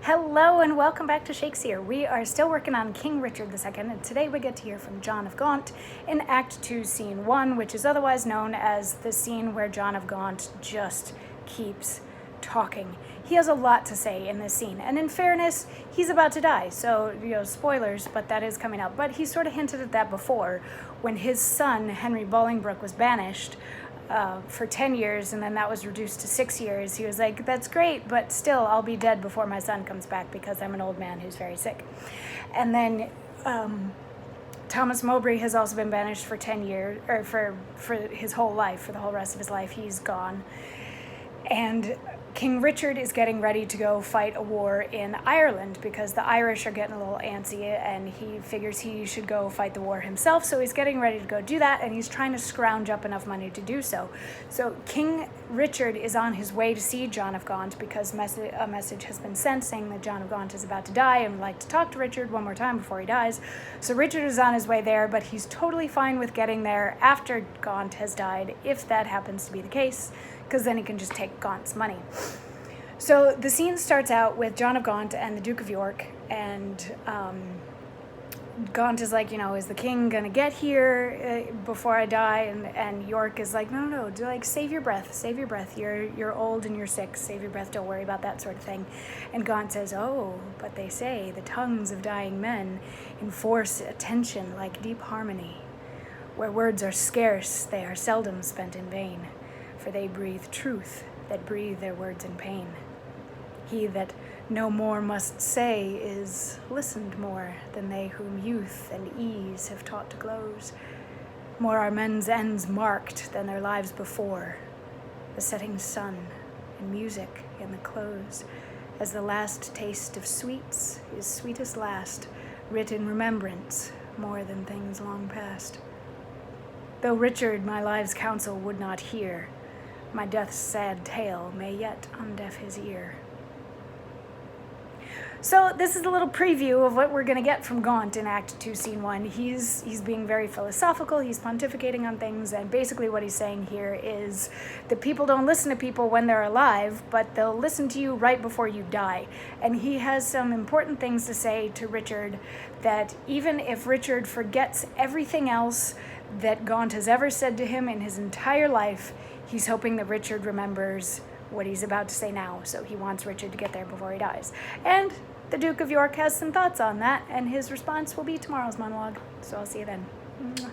Hello and welcome back to Shakesyear. We are still working on King Richard II, and today we get to hear from John of Gaunt in Act 2, Scene 1, which is otherwise known as the scene where John of Gaunt just keeps talking. He has a lot to say in this scene, and in fairness, he's about to die, so, spoilers, but that is coming up. But he sort of hinted at that before, when his son, Henry Bolingbroke, was banished for 10 years, and then that was reduced to 6 years. He was like, that's great, but still, I'll be dead before my son comes back because I'm an old man who's very sick. And then Thomas Mowbray has also been banished for 10 years, or for his whole life, for the whole rest of his life. He's gone. And King Richard is getting ready to go fight a war in Ireland because the Irish are getting a little antsy and he figures he should go fight the war himself. So he's getting ready to go do that, and he's trying to scrounge up enough money to do so. So King Richard is on his way to see John of Gaunt because a message has been sent saying that John of Gaunt is about to die and would like to talk to Richard one more time before he dies. So Richard is on his way there, but he's totally fine with getting there after Gaunt has died, if that happens to be the case, because then he can just take Gaunt's money. So the scene starts out with John of Gaunt and the Duke of York, and Gaunt is like, is the king gonna get here before I die? And York is like, no, save your breath. You're old and you're sick. Save your breath. Don't worry about that sort of thing. And Gaunt says, oh, but they say the tongues of dying men enforce attention like deep harmony. Where words are scarce, they are seldom spent in vain, for they breathe truth that breathe their words in pain. He that no more must say is listened more than they whom youth and ease have taught to gloze. More are men's ends marked than their lives before, the setting sun and music in the close, as the last taste of sweets is sweetest last, writ in remembrance more than things long past. Though Richard my live's counsel would not hear, my death's sad tale may yet undeaf his ear. So this is a little preview of what we're going to get from Gaunt in Act 2, Scene 1. He's being very philosophical, he's pontificating on things, and basically what he's saying here is that people don't listen to people when they're alive, but they'll listen to you right before you die. And he has some important things to say to Richard, that even if Richard forgets everything else that Gaunt has ever said to him in his entire life, he's hoping that Richard remembers what he's about to say now, so he wants Richard to get there before he dies. And the Duke of York has some thoughts on that, and his response will be tomorrow's monologue. So I'll see you then. Mwah.